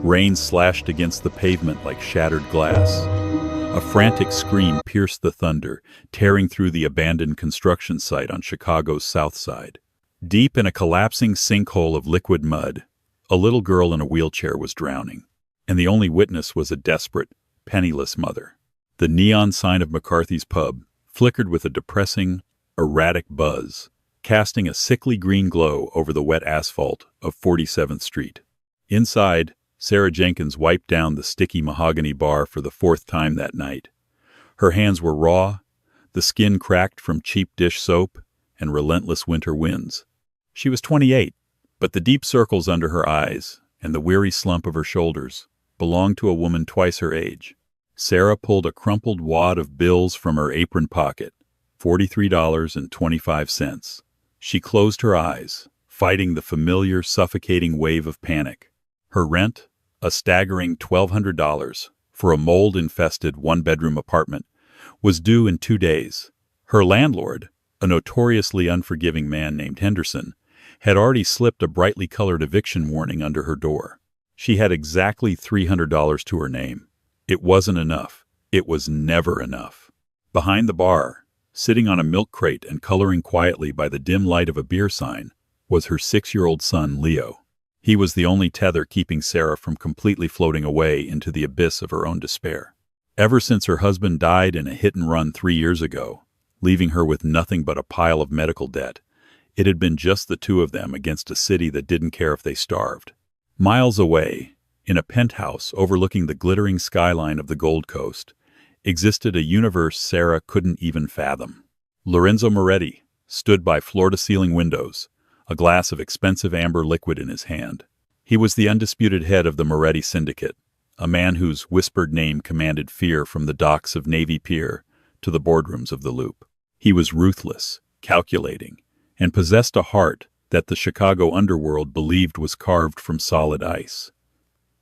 Rain slashed against the pavement like shattered glass. A frantic scream pierced the thunder, tearing through the abandoned construction site on Chicago's south side. Deep in a collapsing sinkhole of liquid mud, a little girl in a wheelchair was drowning, and the only witness was a desperate, penniless mother. The neon sign of McCarthy's pub flickered with a depressing, erratic buzz, casting a sickly green glow over the wet asphalt of 47th Street. Inside, Sarah Jenkins wiped down the sticky mahogany bar for the fourth time that night. Her hands were raw, the skin cracked from cheap dish soap and relentless winter winds. She was 28, but the deep circles under her eyes and the weary slump of her shoulders belonged to a woman twice her age. Sarah pulled a crumpled wad of bills from her apron pocket, $43.25. She closed her eyes, fighting the familiar, suffocating wave of panic. Her rent, a staggering $1,200 for a mold-infested one-bedroom apartment, was due in 2 days. Her landlord, a notoriously unforgiving man named Henderson, had already slipped a brightly colored eviction warning under her door. She had exactly $300 to her name. It wasn't enough. It was never enough. Behind the bar, sitting on a milk crate and coloring quietly by the dim light of a beer sign, was her 6-year-old son, Leo. He was the only tether keeping Sarah from completely floating away into the abyss of her own despair. Ever since her husband died in a hit-and-run 3 years ago, leaving her with nothing but a pile of medical debt, it had been just the two of them against a city that didn't care if they starved. Miles away, in a penthouse overlooking the glittering skyline of the Gold Coast, existed a universe Sarah couldn't even fathom. Lorenzo Moretti stood by floor-to-ceiling windows, a glass of expensive amber liquid in his hand. He was the undisputed head of the Moretti Syndicate, a man whose whispered name commanded fear from the docks of Navy Pier to the boardrooms of the Loop. He was ruthless, calculating, and possessed a heart that the Chicago underworld believed was carved from solid ice.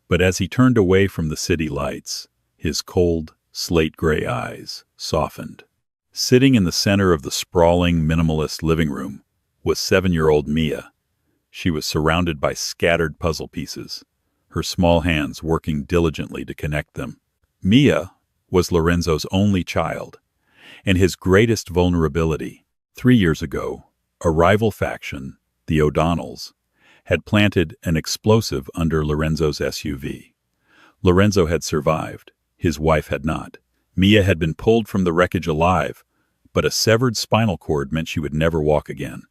But as he turned away from the city lights, his cold, slate-gray eyes softened. Sitting in the center of the sprawling, minimalist living room was 7-year-old Mia. She was surrounded by scattered puzzle pieces, her small hands working diligently to connect them. Mia was Lorenzo's only child, and his greatest vulnerability. 3 years ago, a rival faction, the O'Donnells, had planted an explosive under Lorenzo's SUV. Lorenzo had survived. His wife had not. Mia had been pulled from the wreckage alive, but a severed spinal cord meant she would never walk again.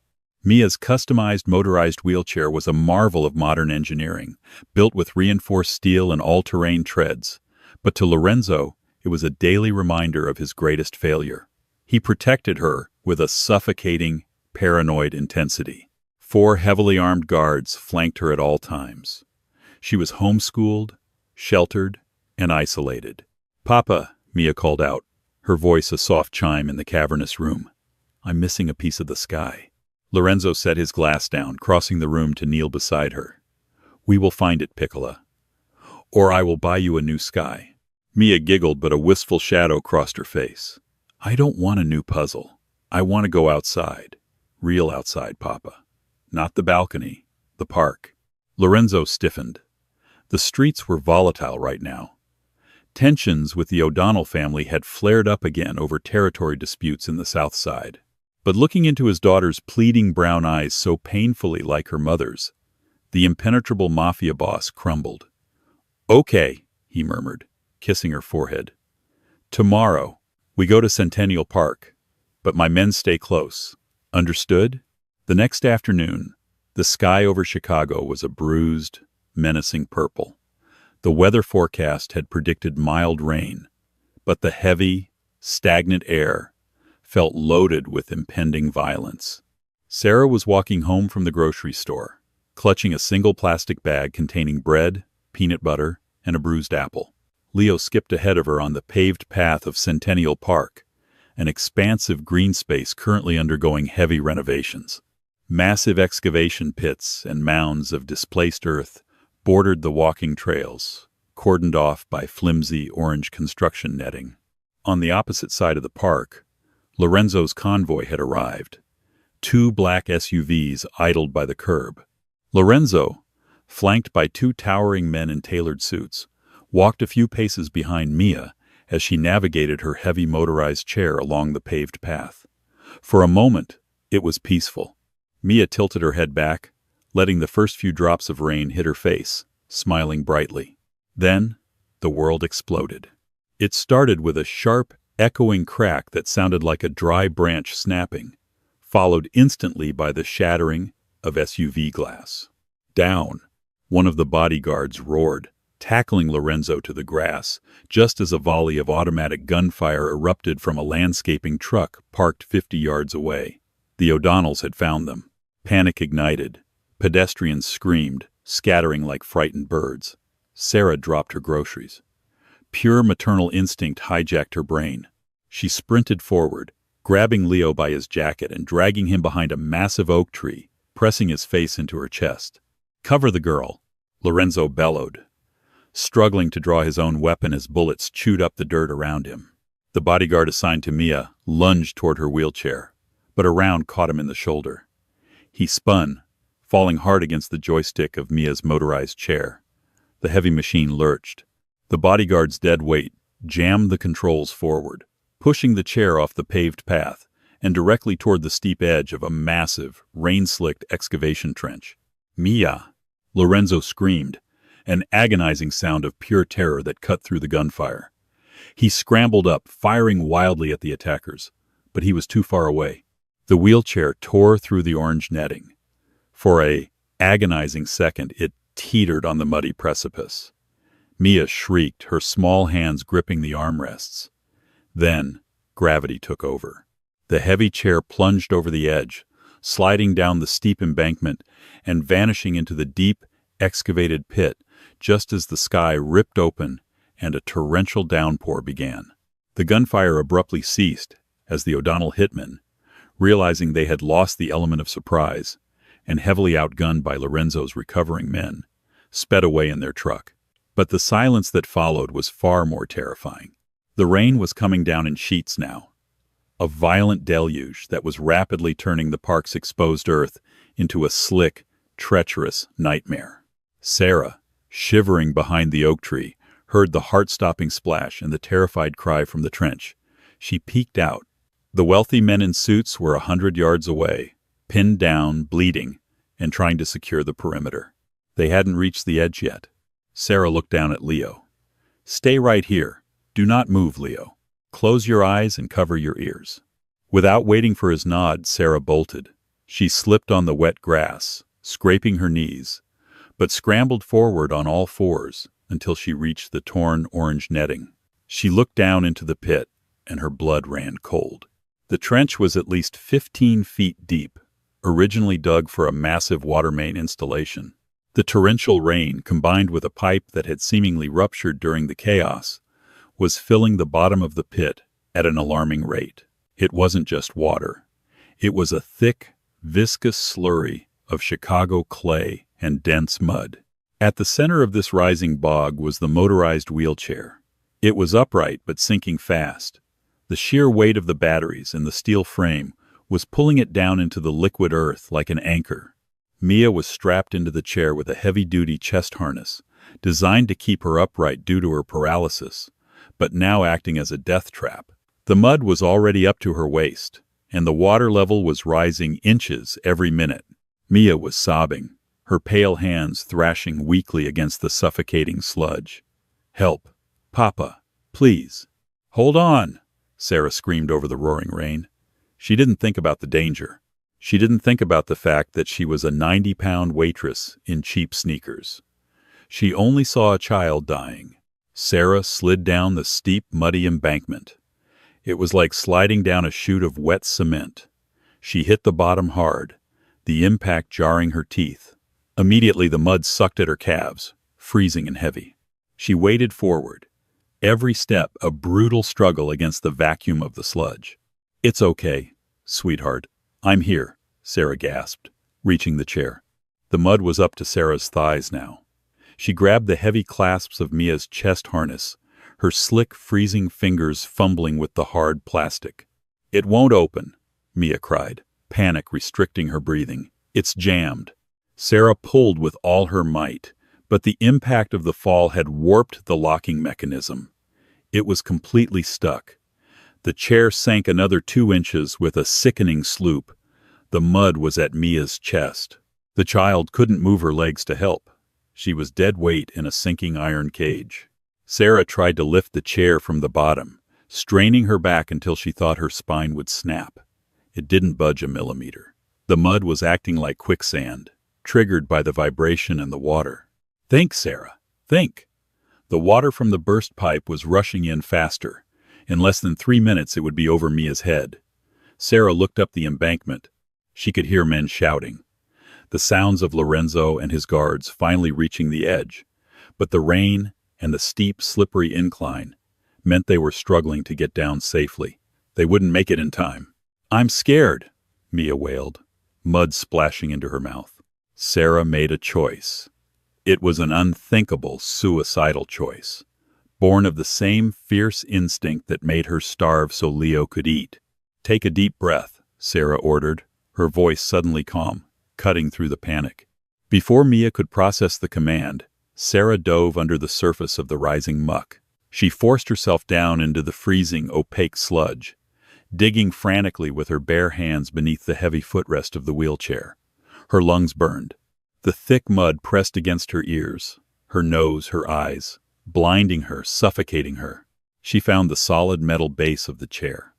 Mia's customized motorized wheelchair was a marvel of modern engineering, built with reinforced steel and all-terrain treads. But to Lorenzo, it was a daily reminder of his greatest failure. He protected her with a suffocating, paranoid intensity. 4 heavily armed guards flanked her at all times. She was homeschooled, sheltered, and isolated. "Papa," Mia called out, her voice a soft chime in the cavernous room. "I'm missing a piece of the sky." Lorenzo set his glass down, crossing the room to kneel beside her. "We will find it, Piccola. Or I will buy you a new sky." Mia giggled, but a wistful shadow crossed her face. "I don't want a new puzzle. I want to go outside. Real outside, Papa. Not the balcony, the park." Lorenzo stiffened. The streets were volatile right now. Tensions with the O'Donnell family had flared up again over territory disputes in the South Side. But looking into his daughter's pleading brown eyes so painfully like her mother's, the impenetrable Mafia boss crumbled. "Okay," he murmured, kissing her forehead. "Tomorrow, we go to Centennial Park, but my men stay close. Understood?" The next afternoon, the sky over Chicago was a bruised, menacing purple. The weather forecast had predicted mild rain, but the heavy, stagnant air felt loaded with impending violence. Sarah was walking home from the grocery store, clutching a single plastic bag containing bread, peanut butter, and a bruised apple. Leo skipped ahead of her on the paved path of Centennial Park, an expansive green space currently undergoing heavy renovations. Massive excavation pits and mounds of displaced earth bordered the walking trails, cordoned off by flimsy orange construction netting. On the opposite side of the park, Lorenzo's convoy had arrived. 2 black SUVs idled by the curb. Lorenzo, flanked by two towering men in tailored suits, walked a few paces behind Mia as she navigated her heavy motorized chair along the paved path. For a moment, it was peaceful. Mia tilted her head back, letting the first few drops of rain hit her face, smiling brightly. Then, the world exploded. It started with a sharp, echoing crack that sounded like a dry branch snapping, followed instantly by the shattering of SUV glass. Down, one of the bodyguards roared, tackling Lorenzo to the grass, just as a volley of automatic gunfire erupted from a landscaping truck parked 50 yards away. The O'Donnells had found them. Panic ignited. Pedestrians screamed, scattering like frightened birds. Sarah dropped her groceries. Pure maternal instinct hijacked her brain. She sprinted forward, grabbing Leo by his jacket and dragging him behind a massive oak tree, pressing his face into her chest. "Cover the girl," Lorenzo bellowed, struggling to draw his own weapon as bullets chewed up the dirt around him. The bodyguard assigned to Mia lunged toward her wheelchair, but a round caught him in the shoulder. He spun, falling hard against the joystick of Mia's motorized chair. The heavy machine lurched. The bodyguard's dead weight jammed the controls forward, pushing the chair off the paved path and directly toward the steep edge of a massive, rain-slicked excavation trench. "Mia!" Lorenzo screamed, an agonizing sound of pure terror that cut through the gunfire. He scrambled up, firing wildly at the attackers, but he was too far away. The wheelchair tore through the orange netting. For a agonizing second, it teetered on the muddy precipice. Mia shrieked, her small hands gripping the armrests. Then, gravity took over. The heavy chair plunged over the edge, sliding down the steep embankment and vanishing into the deep, excavated pit just as the sky ripped open and a torrential downpour began. The gunfire abruptly ceased as the O'Donnell hitmen, realizing they had lost the element of surprise and heavily outgunned by Lorenzo's recovering men, sped away in their truck. But the silence that followed was far more terrifying. The rain was coming down in sheets now, a violent deluge that was rapidly turning the park's exposed earth into a slick, treacherous nightmare. Sarah, shivering behind the oak tree, heard the heart-stopping splash and the terrified cry from the trench. She peeked out. The wealthy men in suits were 100 yards away, pinned down, bleeding, and trying to secure the perimeter. They hadn't reached the edge yet. Sarah looked down at Leo. "Stay right here. Do not move, Leo. Close your eyes and cover your ears." Without waiting for his nod, Sarah bolted. She slipped on the wet grass, scraping her knees, but scrambled forward on all fours until she reached the torn orange netting. She looked down into the pit, and her blood ran cold. The trench was at least 15 feet deep, originally dug for a massive water main installation. The torrential rain, combined with a pipe that had seemingly ruptured during the chaos, was filling the bottom of the pit at an alarming rate. It wasn't just water. It was a thick, viscous slurry of Chicago clay and dense mud. At the center of this rising bog was the motorized wheelchair. It was upright but sinking fast. The sheer weight of the batteries and the steel frame was pulling it down into the liquid earth like an anchor. Mia was strapped into the chair with a heavy-duty chest harness, designed to keep her upright due to her paralysis, but now acting as a death trap. The mud was already up to her waist, and the water level was rising inches every minute. Mia was sobbing, her pale hands thrashing weakly against the suffocating sludge. "Help! Papa! Please!" "Hold on!" Sarah screamed over the roaring rain. She didn't think about the danger. She didn't think about the fact that she was a 90-pound waitress in cheap sneakers. She only saw a child dying. Sarah slid down the steep, muddy embankment. It was like sliding down a chute of wet cement. She hit the bottom hard, the impact jarring her teeth. Immediately the mud sucked at her calves, freezing and heavy. She waded forward, every step a brutal struggle against the vacuum of the sludge. "It's okay, sweetheart. I'm here," Sarah gasped, reaching the chair. The mud was up to Sarah's thighs now. She grabbed the heavy clasps of Mia's chest harness, her slick, freezing fingers fumbling with the hard plastic. "It won't open," Mia cried, panic restricting her breathing. "It's jammed." Sarah pulled with all her might, but the impact of the fall had warped the locking mechanism. It was completely stuck. The chair sank another 2 inches with a sickening sloop. The mud was at Mia's chest. The child couldn't move her legs to help. She was dead weight in a sinking iron cage. Sarah tried to lift the chair from the bottom, straining her back until she thought her spine would snap. It didn't budge a millimeter. The mud was acting like quicksand, triggered by the vibration in the water. Think, Sarah, think. The water from the burst pipe was rushing in faster. In less than 3 minutes it would be over Mia's head. Sarah looked up the embankment. She could hear men shouting. The sounds of Lorenzo and his guards finally reaching the edge. But the rain and the steep, slippery incline meant they were struggling to get down safely. They wouldn't make it in time. "I'm scared," Mia wailed, mud splashing into her mouth. Sarah made a choice. It was an unthinkable, suicidal choice, born of the same fierce instinct that made her starve so Leo could eat. "Take a deep breath," Sarah ordered, her voice suddenly calm, cutting through the panic. Before Mia could process the command, Sarah dove under the surface of the rising muck. She forced herself down into the freezing, opaque sludge, digging frantically with her bare hands beneath the heavy footrest of the wheelchair. Her lungs burned. The thick mud pressed against her ears, her nose, her eyes, blinding her, suffocating her. She found the solid metal base of the chair.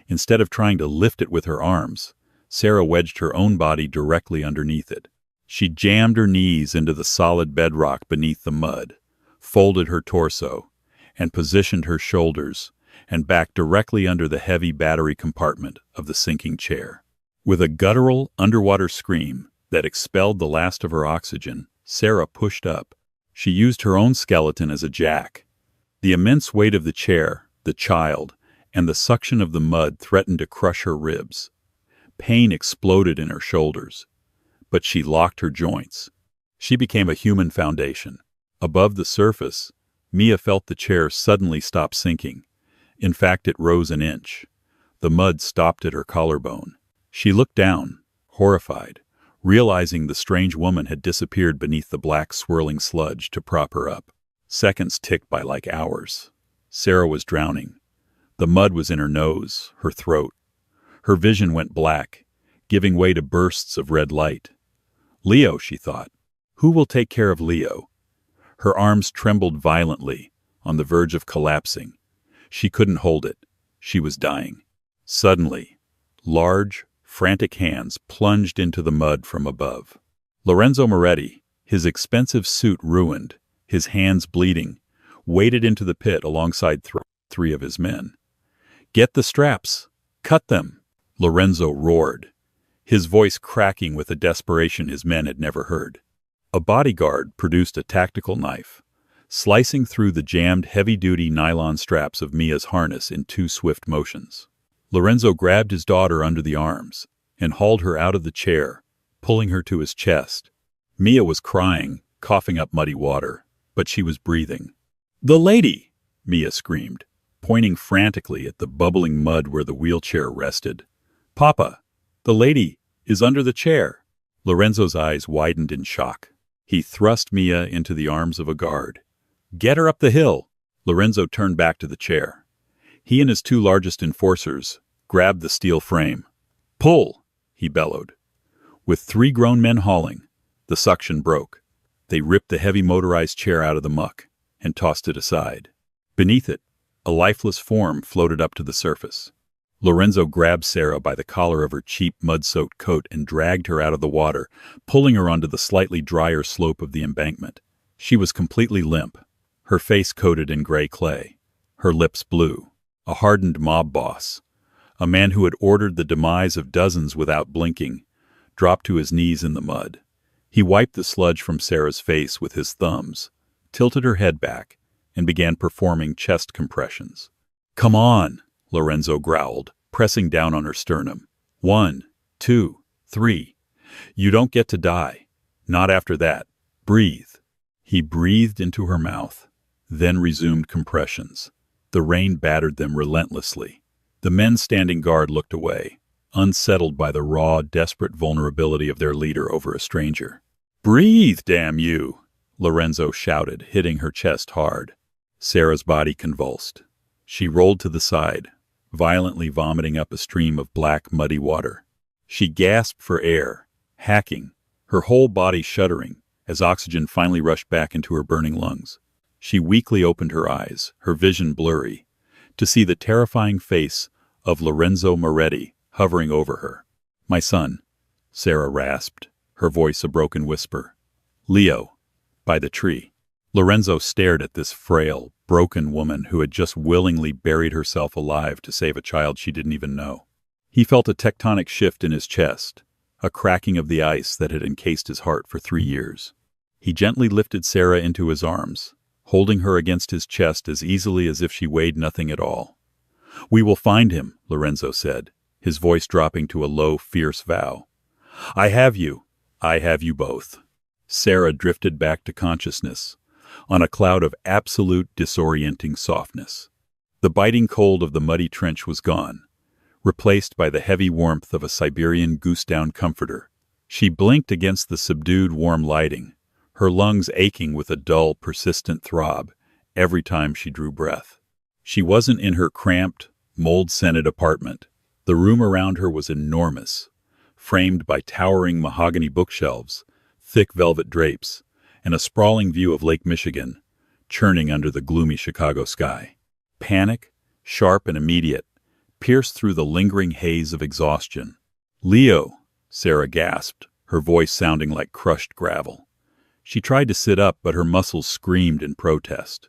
Instead of trying to lift it with her arms, Sarah wedged her own body directly underneath it. She jammed her knees into the solid bedrock beneath the mud, folded her torso, and positioned her shoulders and back directly under the heavy battery compartment of the sinking chair. With a guttural, underwater scream that expelled the last of her oxygen, Sarah pushed up. She used her own skeleton as a jack. The immense weight of the chair, the child, and the suction of the mud threatened to crush her ribs. Pain exploded in her shoulders, but she locked her joints. She became a human foundation. Above the surface, Mia felt the chair suddenly stop sinking. In fact, it rose an inch. The mud stopped at her collarbone. She looked down, horrified, realizing the strange woman had disappeared beneath the black swirling sludge to prop her up. Seconds ticked by like hours. Sarah was drowning. The mud was in her nose, her throat. Her vision went black, giving way to bursts of red light. Leo, she thought. Who will take care of Leo? Her arms trembled violently, on the verge of collapsing. She couldn't hold it. She was dying. Suddenly, large, frantic hands plunged into the mud from above. Lorenzo Moretti, his expensive suit ruined, his hands bleeding, waded into the pit alongside three of his men. "Get the straps! Cut them!" Lorenzo roared, his voice cracking with a desperation his men had never heard. A bodyguard produced a tactical knife, slicing through the jammed heavy-duty nylon straps of Mia's harness in 2 swift motions. Lorenzo grabbed his daughter under the arms and hauled her out of the chair, pulling her to his chest. Mia was crying, coughing up muddy water, but she was breathing. "The lady!" Mia screamed, pointing frantically at the bubbling mud where the wheelchair rested. "Papa, the lady is under the chair." Lorenzo's eyes widened in shock. He thrust Mia into the arms of a guard. "Get her up the hill!" Lorenzo turned back to the chair. He and his 2 largest enforcers grabbed the steel frame. "Pull!" he bellowed. With 3 grown men hauling, the suction broke. They ripped the heavy motorized chair out of the muck and tossed it aside. Beneath it, a lifeless form floated up to the surface. Lorenzo grabbed Sarah by the collar of her cheap, mud-soaked coat and dragged her out of the water, pulling her onto the slightly drier slope of the embankment. She was completely limp, her face coated in gray clay, her lips blue. A hardened mob boss, a man who had ordered the demise of dozens without blinking, dropped to his knees in the mud. He wiped the sludge from Sarah's face with his thumbs, tilted her head back, and began performing chest compressions. "Come on," Lorenzo growled, pressing down on her sternum. 1, 2, 3. "You don't get to die. Not after that. Breathe." He breathed into her mouth, then resumed compressions. The rain battered them relentlessly. The men standing guard looked away, unsettled by the raw, desperate vulnerability of their leader over a stranger. Breathe, damn you, Lorenzo shouted, hitting her chest hard. Sarah's body convulsed. She rolled to the side, violently vomiting up a stream of black, muddy water. She gasped for air, hacking, her whole body shuddering as oxygen finally rushed back into her burning lungs. She weakly opened her eyes, her vision blurry, to see the terrifying face of Lorenzo Moretti hovering over her. "My son," Sarah rasped, her voice a broken whisper. "Leo, by the tree." Lorenzo stared at this frail, broken woman who had just willingly buried herself alive to save a child she didn't even know. He felt a tectonic shift in his chest, a cracking of the ice that had encased his heart for 3 years. He gently lifted Sarah into his arms, holding her against his chest as easily as if she weighed nothing at all. "We will find him," Lorenzo said, his voice dropping to a low, fierce vow. I have you both." Sarah drifted back to consciousness, on a cloud of absolute disorienting softness. The biting cold of the muddy trench was gone, replaced by the heavy warmth of a Siberian goose-down comforter. She blinked against the subdued, warm lighting, her lungs aching with a dull, persistent throb every time she drew breath. She wasn't in her cramped, mold-scented apartment. The room around her was enormous, framed by towering mahogany bookshelves, thick velvet drapes, and a sprawling view of Lake Michigan, churning under the gloomy Chicago sky. Panic, sharp and immediate, pierced through the lingering haze of exhaustion. "Leo," Sarah gasped, her voice sounding like crushed gravel. She tried to sit up, but her muscles screamed in protest.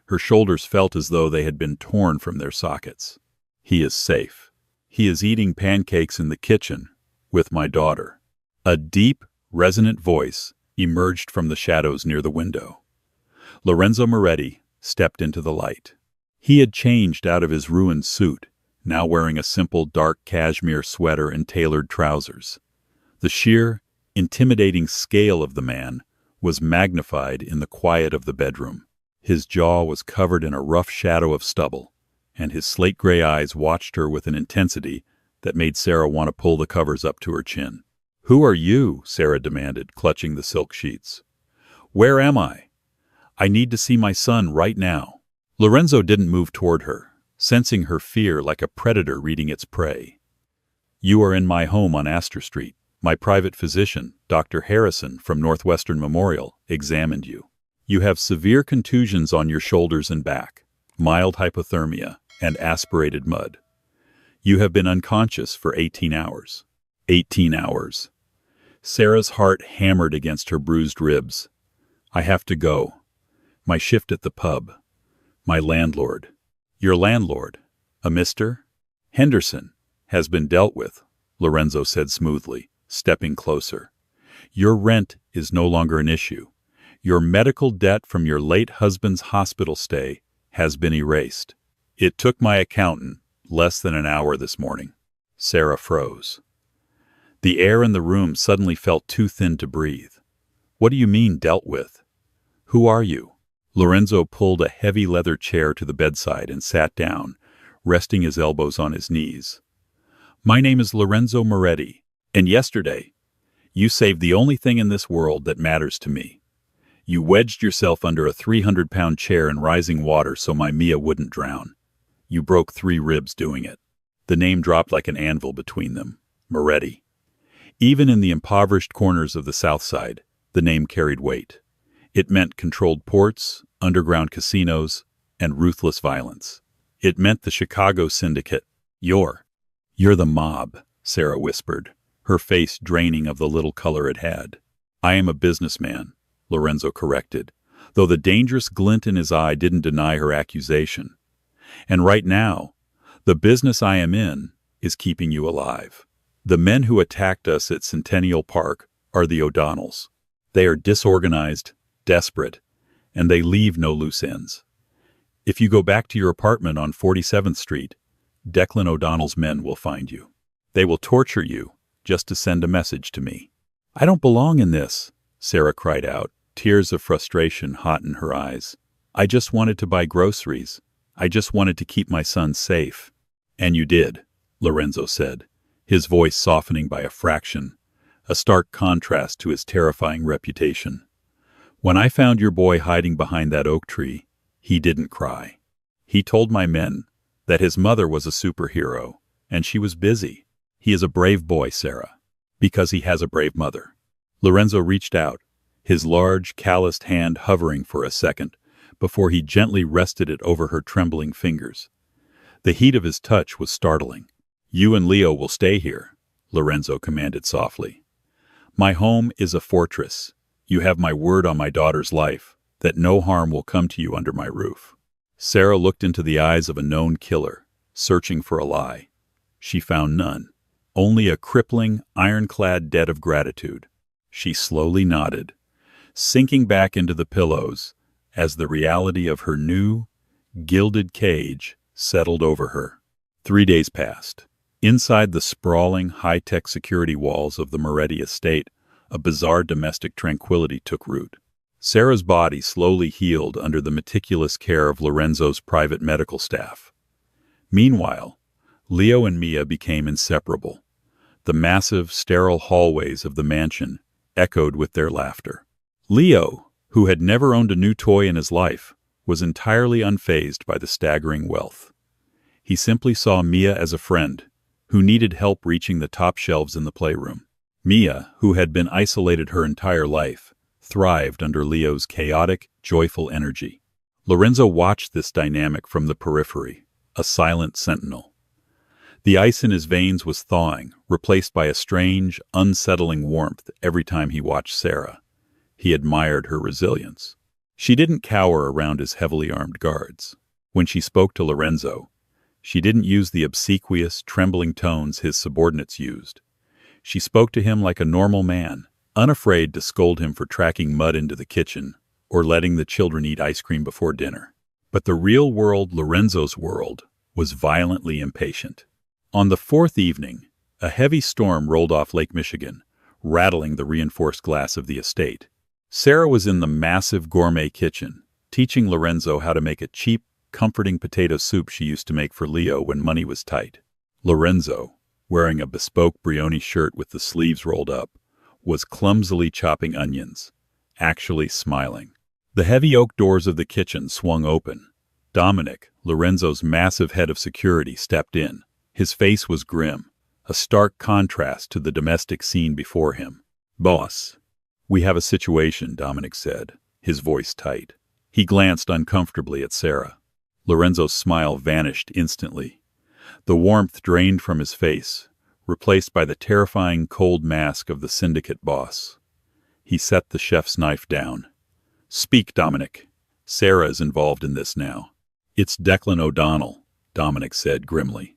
Her shoulders felt as though they had been torn from their sockets. "He is safe. He is eating pancakes in the kitchen with my daughter." A deep, resonant voice emerged from the shadows near the window. Lorenzo Moretti stepped into the light. He had changed out of his ruined suit, now wearing a simple dark cashmere sweater and tailored trousers. The sheer, intimidating scale of the man was magnified in the quiet of the bedroom. His jaw was covered in a rough shadow of stubble, and his slate-gray eyes watched her with an intensity that made Sarah want to pull the covers up to her chin. "Who are you?" Sarah demanded, clutching the silk sheets. "Where am I? I need to see my son right now." Lorenzo didn't move toward her, sensing her fear like a predator reading its prey. "You are in my home on Astor Street. My private physician, Dr. Harrison from Northwestern Memorial, examined you. You have severe contusions on your shoulders and back, mild hypothermia, and aspirated mud. You have been unconscious for 18 hours. 18 hours. Sarah's heart hammered against her bruised ribs. "I have to go. My shift at the pub. My landlord." "Your landlord? A Mr. Henderson has been dealt with," Lorenzo said smoothly, stepping closer. "Your rent is no longer an issue. Your medical debt from your late husband's hospital stay has been erased. It took my accountant less than an hour this morning." Sarah froze. The air in the room suddenly felt too thin to breathe. "What do you mean, dealt with? Who are you?" Lorenzo pulled a heavy leather chair to the bedside and sat down, resting his elbows on his knees. "My name is Lorenzo Moretti, and yesterday, you saved the only thing in this world that matters to me. You wedged yourself under a 300-pound chair in rising water so my Mia wouldn't drown. You broke 3 ribs doing it." The name dropped like an anvil between them. Moretti. Even in the impoverished corners of the South Side, the name carried weight. It meant controlled ports, underground casinos, and ruthless violence. It meant the Chicago syndicate. You're the mob," Sarah whispered, her face draining of the little color it had. "I am a businessman," Lorenzo corrected, though the dangerous glint in his eye didn't deny her accusation. "And right now, the business I am in is keeping you alive. The men who attacked us at Centennial Park are the O'Donnells. They are disorganized, desperate, and they leave no loose ends. If you go back to your apartment on 47th Street, Declan O'Donnell's men will find you. They will torture you just to send a message to me." "I don't belong in this," Sarah cried out, tears of frustration hot in her eyes. "I just wanted to buy groceries. I just wanted to keep my son safe." "And you did," Lorenzo said, his voice softening by a fraction, a stark contrast to his terrifying reputation. "When I found your boy hiding behind that oak tree, he didn't cry. He told my men that his mother was a superhero, and she was busy. He is a brave boy, Sarah, because he has a brave mother." Lorenzo reached out, his large, calloused hand hovering for a second before he gently rested it over her trembling fingers. The heat of his touch was startling. "You and Leo will stay here," Lorenzo commanded softly. "My home is a fortress. You have my word on my daughter's life that no harm will come to you under my roof." Sarah looked into the eyes of a known killer, searching for a lie. She found none, only a crippling, ironclad debt of gratitude. She slowly nodded, sinking back into the pillows as the reality of her new, gilded cage settled over her. 3 days passed. Inside the sprawling, high-tech security walls of the Moretti estate, a bizarre domestic tranquility took root. Sarah's body slowly healed under the meticulous care of Lorenzo's private medical staff. Meanwhile, Leo and Mia became inseparable. The massive, sterile hallways of the mansion echoed with their laughter. Leo, who had never owned a new toy in his life, was entirely unfazed by the staggering wealth. He simply saw Mia as a friend who needed help reaching the top shelves in the playroom. Mia, who had been isolated her entire life, thrived under Leo's chaotic, joyful energy. Lorenzo watched this dynamic from the periphery, a silent sentinel. The ice in his veins was thawing, replaced by a strange, unsettling warmth every time he watched Sarah. He admired her resilience. She didn't cower around his heavily armed guards. When she spoke to Lorenzo, she didn't use the obsequious, trembling tones his subordinates used. She spoke to him like a normal man, unafraid to scold him for tracking mud into the kitchen or letting the children eat ice cream before dinner. But the real world, Lorenzo's world, was violently impatient. On the 4th evening, a heavy storm rolled off Lake Michigan, rattling the reinforced glass of the estate. Sarah was in the massive gourmet kitchen, teaching Lorenzo how to make a cheap, comforting potato soup she used to make for Leo when money was tight. Lorenzo, wearing a bespoke Brioni shirt with the sleeves rolled up, was clumsily chopping onions, actually smiling. The heavy oak doors of the kitchen swung open. Dominic, Lorenzo's massive head of security, stepped in. His face was grim, a stark contrast to the domestic scene before him. "Boss, we have a situation," Dominic said, his voice tight. He glanced uncomfortably at Sarah. Lorenzo's smile vanished instantly. The warmth drained from his face, replaced by the terrifying cold mask of the syndicate boss. He set the chef's knife down. "Speak, Dominic. Sarah is involved in this now." "It's Declan O'Donnell," Dominic said grimly.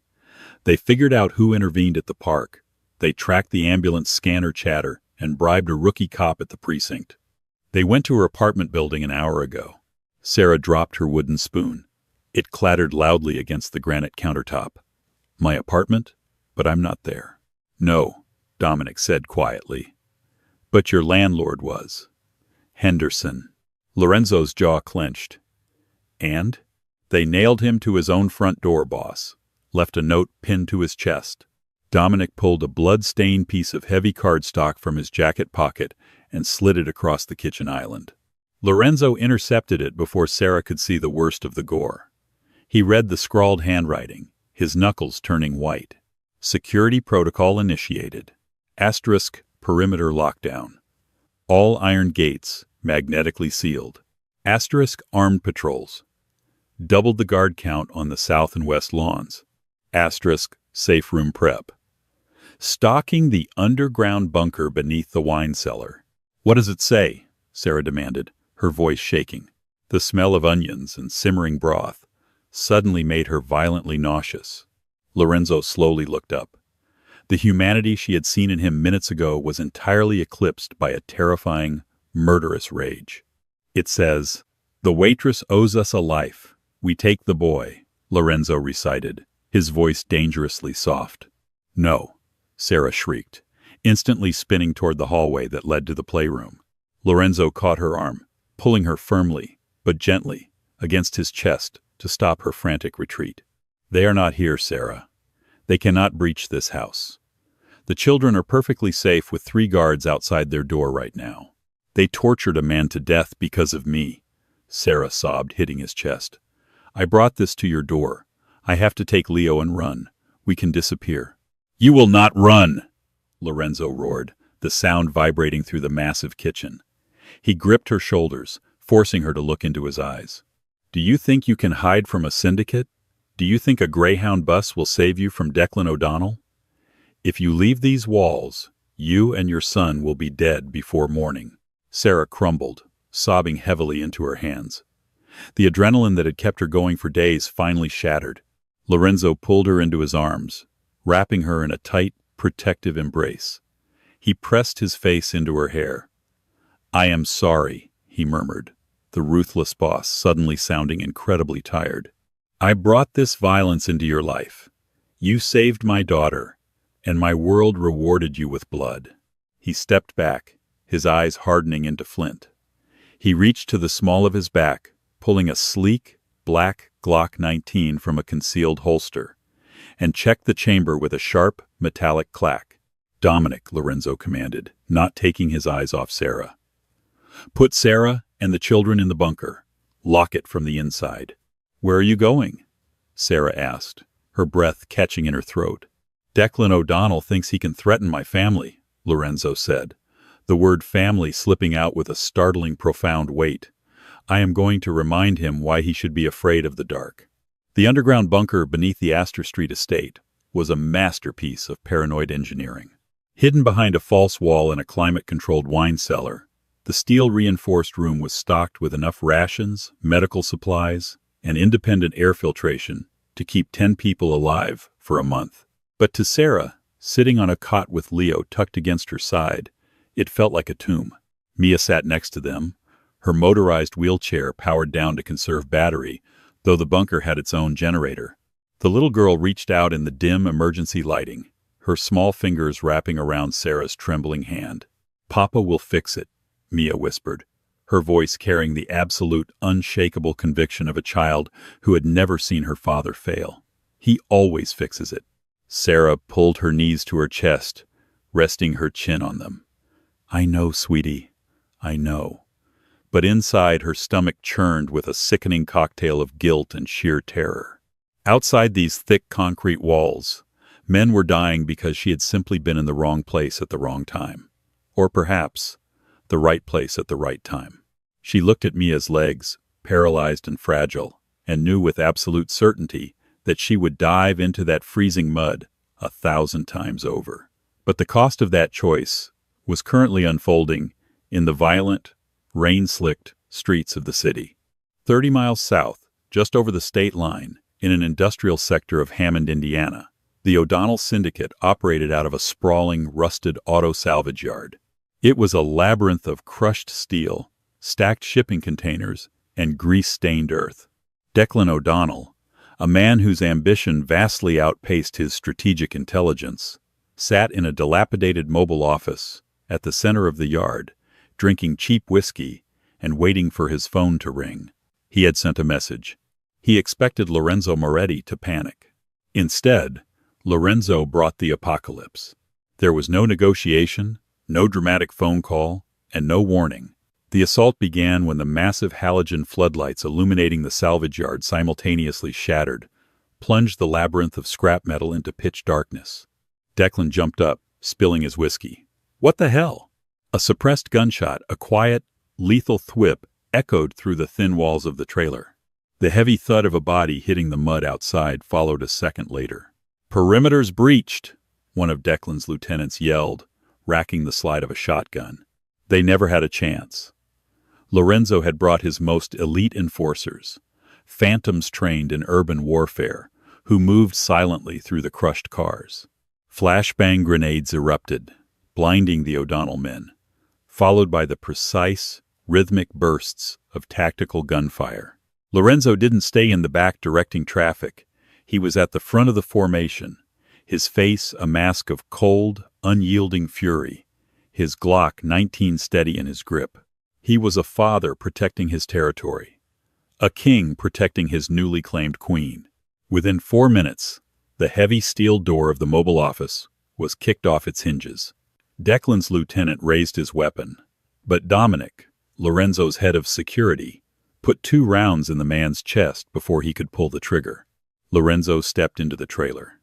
"They figured out who intervened at the park. They tracked the ambulance scanner chatter and bribed a rookie cop at the precinct. They went to her apartment building an hour ago." Sarah dropped her wooden spoon. It clattered loudly against the granite countertop. "My apartment? But I'm not there." "No," Dominic said quietly. "But your landlord was. Henderson." Lorenzo's jaw clenched. "And? They nailed him to his own front door, boss. Left a note pinned to his chest." Dominic pulled a blood-stained piece of heavy cardstock from his jacket pocket and slid it across the kitchen island. Lorenzo intercepted it before Sarah could see the worst of the gore. He read the scrawled handwriting, his knuckles turning white. "Security protocol initiated. Asterisk perimeter lockdown. All iron gates magnetically sealed. Asterisk armed patrols. Doubled the guard count on the south and west lawns. Asterisk safe room prep. Stalking the underground bunker beneath the wine cellar." "What does it say?" Sarah demanded, her voice shaking. The smell of onions and simmering broth suddenly made her violently nauseous. Lorenzo slowly looked up. The humanity she had seen in him minutes ago was entirely eclipsed by a terrifying, murderous rage. "It says, 'The waitress owes us a life. We take the boy,'" Lorenzo recited, his voice dangerously soft. "No," Sarah shrieked, instantly spinning toward the hallway that led to the playroom. Lorenzo caught her arm, pulling her firmly, but gently, against his chest to stop her frantic retreat. "They are not here, Sarah. They cannot breach this house. The children are perfectly safe with 3 guards outside their door right now. They tortured a man to death because of me, Sarah sobbed, hitting his chest. I brought this to your door. I have to take Leo and run. We can disappear. You will not run, Lorenzo roared, the sound vibrating through the massive kitchen. He gripped her shoulders, forcing her to look into his eyes. Do you think you can hide from a syndicate? Do you think a Greyhound bus will save you from Declan O'Donnell? If you leave these walls, you and your son will be dead before morning. Sarah crumbled, sobbing heavily into her hands. The adrenaline that had kept her going for days finally shattered. Lorenzo pulled her into his arms, wrapping her in a tight, protective embrace. He pressed his face into her hair. I am sorry, he murmured, the ruthless boss suddenly sounding incredibly tired. I brought this violence into your life. You saved my daughter, and my world rewarded you with blood. He stepped back, his eyes hardening into flint. He reached to the small of his back, pulling a sleek, black Glock 19 from a concealed holster, and checked the chamber with a sharp, metallic clack. Dominic, Lorenzo commanded, not taking his eyes off Sarah. Put Sarah and the children in the bunker. Lock it from the inside. Where are you going? Sarah asked, her breath catching in her throat. Declan O'Donnell thinks he can threaten my family, Lorenzo said, the word family slipping out with a startling, profound weight. I am going to remind him why he should be afraid of the dark. The underground bunker beneath the Astor Street estate was a masterpiece of paranoid engineering. Hidden behind a false wall in a climate-controlled wine cellar, the steel-reinforced room was stocked with enough rations, medical supplies, and independent air filtration to keep 10 people alive for a month. But to Sarah, sitting on a cot with Leo tucked against her side, it felt like a tomb. Mia sat next to them, her motorized wheelchair powered down to conserve battery, though the bunker had its own generator. The little girl reached out in the dim emergency lighting, her small fingers wrapping around Sarah's trembling hand. Papa will fix it, Mia whispered, her voice carrying the absolute, unshakable conviction of a child who had never seen her father fail. He always fixes it. Sarah pulled her knees to her chest, resting her chin on them. I know, sweetie, I know. But inside her stomach churned with a sickening cocktail of guilt and sheer terror. Outside these thick concrete walls, men were dying because she had simply been in the wrong place at the wrong time. Or perhaps, the right place at the right time. She looked at Mia's legs, paralyzed and fragile, and knew with absolute certainty that she would dive into that freezing mud 1,000 times over. But the cost of that choice was currently unfolding in the violent, rain-slicked streets of the city. 30 miles south, just over the state line, in an industrial sector of Hammond, Indiana, the O'Donnell Syndicate operated out of a sprawling, rusted auto salvage yard. It was a labyrinth of crushed steel, stacked shipping containers, and grease-stained earth. Declan O'Donnell, a man whose ambition vastly outpaced his strategic intelligence, sat in a dilapidated mobile office at the center of the yard, drinking cheap whiskey and waiting for his phone to ring. He had sent a message. He expected Lorenzo Moretti to panic. Instead, Lorenzo brought the apocalypse. There was no negotiation, no dramatic phone call, and no warning. The assault began when the massive halogen floodlights illuminating the salvage yard simultaneously shattered, plunged the labyrinth of scrap metal into pitch darkness. Declan jumped up, spilling his whiskey. What the hell? A suppressed gunshot, a quiet, lethal thwip, echoed through the thin walls of the trailer. The heavy thud of a body hitting the mud outside followed a second later. "Perimeter's breached," one of Declan's lieutenants yelled, racking the slide of a shotgun. They never had a chance. Lorenzo had brought his most elite enforcers, phantoms trained in urban warfare, who moved silently through the crushed cars. Flashbang grenades erupted, blinding the O'Donnell men, followed by the precise, rhythmic bursts of tactical gunfire. Lorenzo didn't stay in the back directing traffic. He was at the front of the formation, his face a mask of cold, unyielding fury, his Glock 19 steady in his grip. He was a father protecting his territory, a king protecting his newly claimed queen. Within 4 minutes, the heavy steel door of the mobile office was kicked off its hinges. Declan's lieutenant raised his weapon, but Dominic, Lorenzo's head of security, put 2 rounds in the man's chest before he could pull the trigger. Lorenzo stepped into the trailer.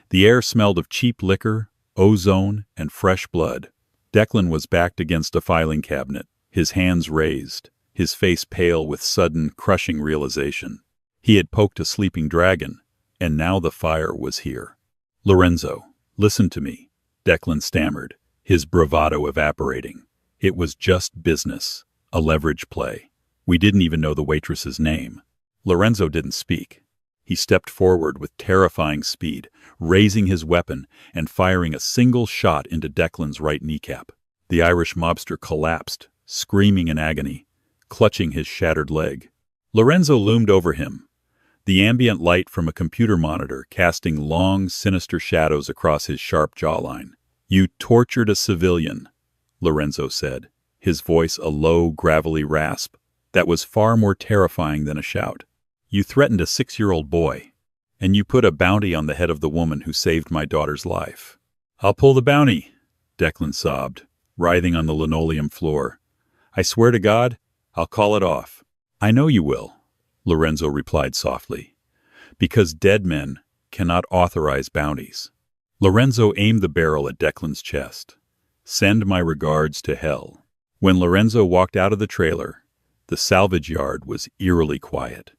The air smelled of cheap liquor, ozone, and fresh blood. Declan was backed against a filing cabinet, his hands raised, his face pale with sudden, crushing realization. He had poked a sleeping dragon, and now the fire was here. "Lorenzo, listen to me," Declan stammered, his bravado evaporating. "It was just business, a leverage play. We didn't even know the waitress's name." Lorenzo didn't speak. He stepped forward with terrifying speed, raising his weapon and firing a single shot into Declan's right kneecap. The Irish mobster collapsed, screaming in agony, clutching his shattered leg. Lorenzo loomed over him, the ambient light from a computer monitor casting long, sinister shadows across his sharp jawline. "You tortured a civilian," Lorenzo said, his voice a low, gravelly rasp that was far more terrifying than a shout. "You threatened a 6-year-old boy, and you put a bounty on the head of the woman who saved my daughter's life." "I'll pull the bounty," Declan sobbed, writhing on the linoleum floor. "I swear to God, I'll call it off." "I know you will," Lorenzo replied softly, "because dead men cannot authorize bounties." Lorenzo aimed the barrel at Declan's chest. "Send my regards to hell." When Lorenzo walked out of the trailer, the salvage yard was eerily quiet.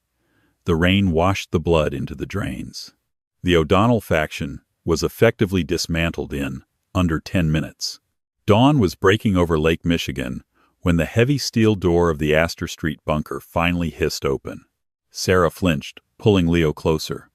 The rain washed the blood into the drains. The O'Donnell faction was effectively dismantled in under 10 minutes. Dawn was breaking over Lake Michigan when the heavy steel door of the Astor Street bunker finally hissed open. Sarah flinched, pulling Leo closer.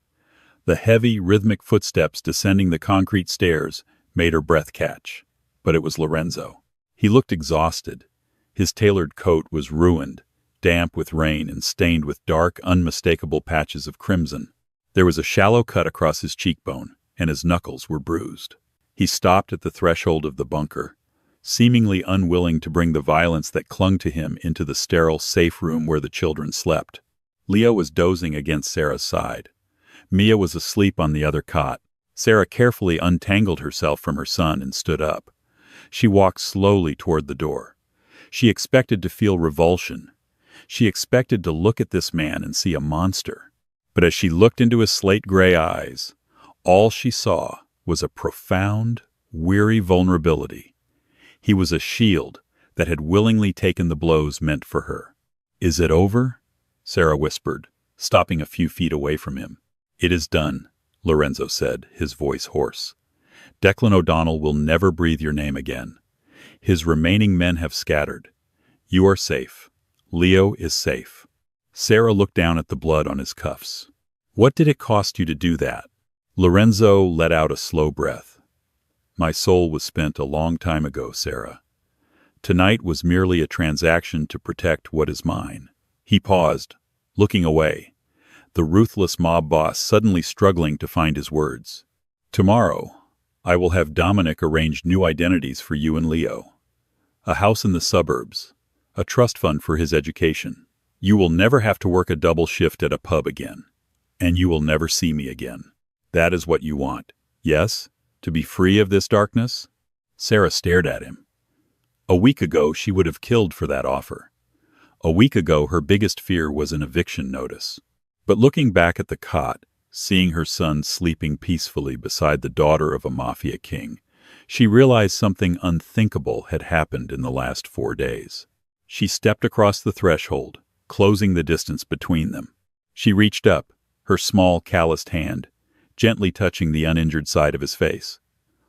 The heavy, rhythmic footsteps descending the concrete stairs made her breath catch. But it was Lorenzo. He looked exhausted. His tailored coat was ruined, damp with rain and stained with dark, unmistakable patches of crimson. There was a shallow cut across his cheekbone, and his knuckles were bruised. He stopped at the threshold of the bunker, seemingly unwilling to bring the violence that clung to him into the sterile, safe room where the children slept. Leo was dozing against Sarah's side. Mia was asleep on the other cot. Sarah carefully untangled herself from her son and stood up. She walked slowly toward the door. She expected to feel revulsion. She expected to look at this man and see a monster. But as she looked into his slate-gray eyes, all she saw was a profound, weary vulnerability. He was a shield that had willingly taken the blows meant for her. "Is it over?" Sarah whispered, stopping a few feet away from him. "It is done," Lorenzo said, his voice hoarse. "Declan O'Donnell will never breathe your name again. His remaining men have scattered. You are safe. Leo is safe." Sarah looked down at the blood on his cuffs. "What did it cost you to do that?" Lorenzo let out a slow breath. "My soul was spent a long time ago, Sarah. Tonight was merely a transaction to protect what is mine." He paused, looking away, the ruthless mob boss suddenly struggling to find his words. "Tomorrow, I will have Dominic arrange new identities for you and Leo. A house in the suburbs, a trust fund for his education. You will never have to work a double shift at a pub again, and you will never see me again. That is what you want, yes? To be free of this darkness?" Sarah stared at him. A week ago, she would have killed for that offer. A week ago, her biggest fear was an eviction notice. But looking back at the cot, seeing her son sleeping peacefully beside the daughter of a Mafia king, she realized something unthinkable had happened in the last 4 days. She stepped across the threshold, closing the distance between them. She reached up, her small, calloused hand, gently touching the uninjured side of his face.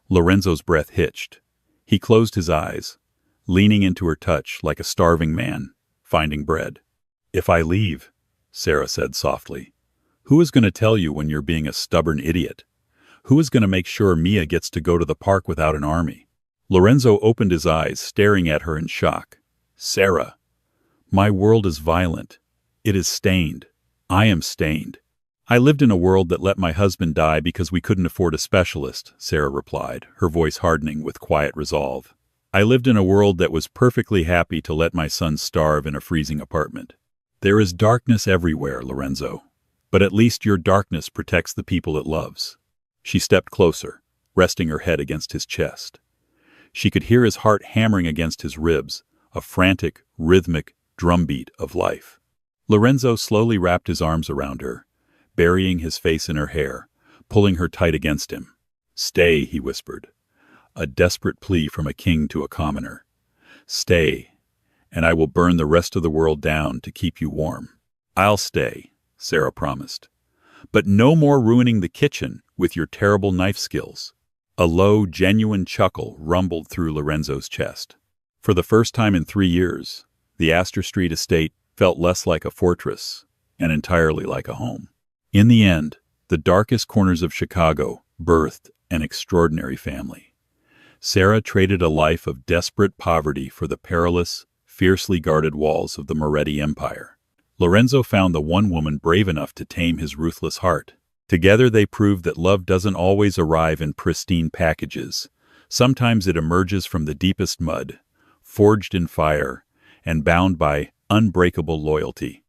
Lorenzo's breath hitched. He closed his eyes, leaning into her touch like a starving man, finding bread. "If I leave," Sarah said softly, "who is going to tell you when you're being a stubborn idiot? Who is going to make sure Mia gets to go to the park without an army?" Lorenzo opened his eyes, staring at her in shock. "Sarah, my world is violent. It is stained. I am stained. I lived in a world that let my husband die because we couldn't afford a specialist," Sarah replied, her voice hardening with quiet resolve. "I lived in a world that was perfectly happy to let my son starve in a freezing apartment. There is darkness everywhere, Lorenzo, but at least your darkness protects the people it loves." She stepped closer, resting her head against his chest. She could hear his heart hammering against his ribs, a frantic, rhythmic drumbeat of life. Lorenzo slowly wrapped his arms around her, burying his face in her hair, pulling her tight against him. "Stay," he whispered, a desperate plea from a king to a commoner. "Stay, and I will burn the rest of the world down to keep you warm." "I'll stay," Sarah promised. "But no more ruining the kitchen with your terrible knife skills." A low, genuine chuckle rumbled through Lorenzo's chest. For the first time in 3 years, the Astor Street estate felt less like a fortress and entirely like a home. In the end, the darkest corners of Chicago birthed an extraordinary family. Sarah traded a life of desperate poverty for the perilous, fiercely guarded walls of the Moretti Empire. Lorenzo found the one woman brave enough to tame his ruthless heart. Together they proved that love doesn't always arrive in pristine packages. Sometimes it emerges from the deepest mud, forged in fire, and bound by unbreakable loyalty.